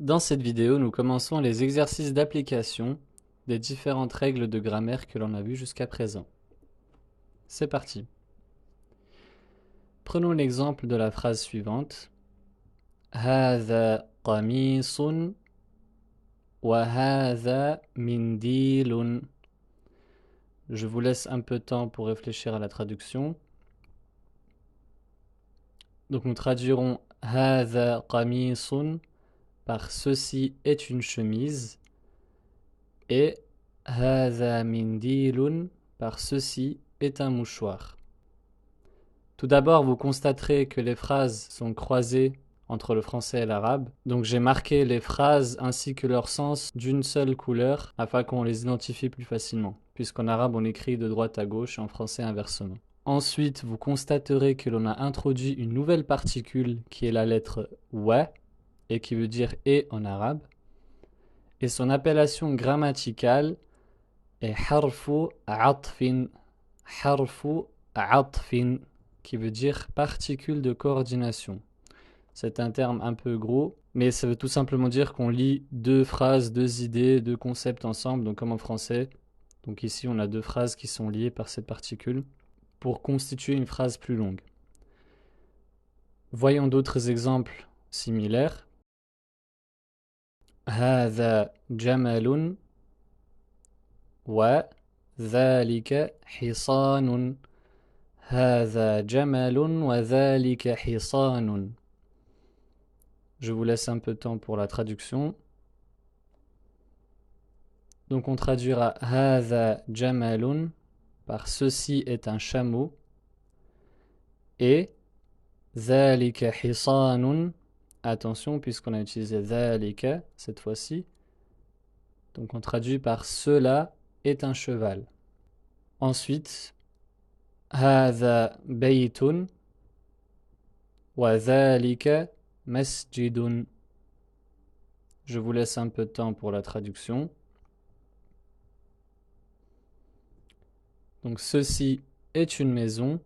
Dans cette vidéo, nous commençons les exercices d'application des différentes règles de grammaire que l'on a vues jusqu'à présent. C'est parti. Prenons l'exemple de la phrase suivante. هذا قميص وهذا منديل. Je vous laisse un peu de temps pour réfléchir à la traduction. Donc nous traduirons هذا قميص par ceci est une chemise et هذا منديل par ceci est un mouchoir. Tout d'abord, vous constaterez que les phrases sont croisées entre le français et l'arabe. Donc j'ai marqué les phrases ainsi que leur sens d'une seule couleur afin qu'on les identifie plus facilement, puisqu'en arabe on écrit de droite à gauche et en français inversement. Ensuite, vous constaterez que l'on a introduit une nouvelle particule qui est la lettre wa et qui veut dire et en arabe. Et son appellation grammaticale est harfu atfin. Harfu atfin, qui veut dire particule de coordination. C'est un terme un peu gros, mais ça veut tout simplement dire qu'on lie deux phrases, deux idées, deux concepts ensemble, donc comme en français. Donc ici, on a deux phrases qui sont liées par cette particule pour constituer une phrase plus longue. Voyons d'autres exemples similaires. هذا جمل وذلك حصان. هذا جمل وذلك حصان. Je vous laisse un peu de temps pour la traduction. Donc on traduira هذا جمل par ceci est un chameau et ذلك حصان. Attention puisqu'on a utilisé ذلك cette fois-ci. Donc on traduit par cela est un cheval. Ensuite هذا بيت وذلك مسجد. Je vous laisse un peu de temps pour la traduction. Donc ceci est une maison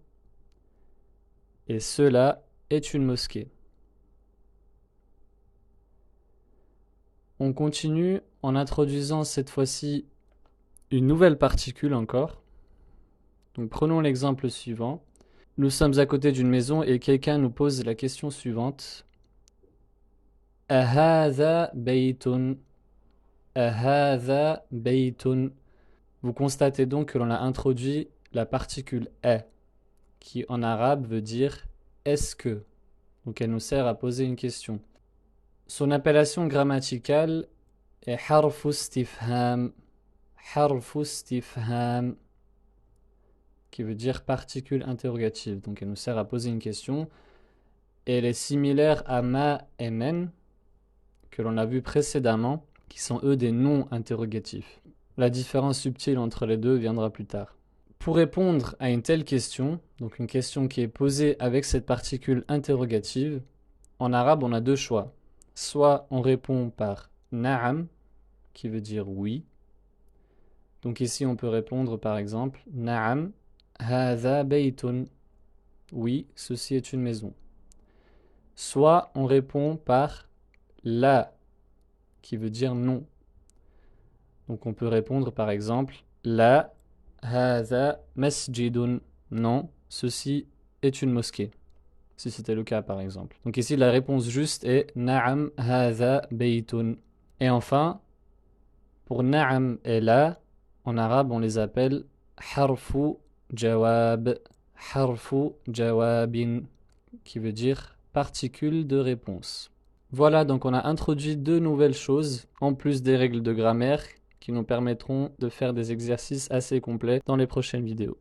et cela est une mosquée. On continue en introduisant cette fois-ci une nouvelle particule encore. Donc prenons l'exemple suivant. Nous sommes à côté d'une maison et quelqu'un nous pose la question suivante. أهذا بيت. أهذا بيت. Vous constatez donc que l'on a introduit la particule est, qui en arabe veut dire est-ce que. Donc elle nous sert à poser une question. Son appellation grammaticale est harfu istifham. Harfu istifham, qui veut dire particule interrogative. Donc elle nous sert à poser une question. Et elle est similaire à ma et men, que l'on a vu précédemment, qui sont eux des noms interrogatifs. La différence subtile entre les deux viendra plus tard. Pour répondre à une telle question, donc une question qui est posée avec cette particule interrogative, en arabe on a deux choix. Soit on répond par na'am, qui veut dire oui. Donc ici on peut répondre par exemple na'am hadha baytun. Oui, ceci est une maison. Soit on répond par la, qui veut dire non. Donc on peut répondre par exemple la hadha masjidun. Non, ceci est une mosquée. Si c'était le cas par exemple. Donc ici la réponse juste est na'am hadha baytun. Et enfin, pour na'am et la, en arabe on les appelle harfu jawab. Harfu jawabin, qui veut dire particule de réponse. Voilà, donc on a introduit deux nouvelles choses, en plus des règles de grammaire, qui nous permettront de faire des exercices assez complets dans les prochaines vidéos.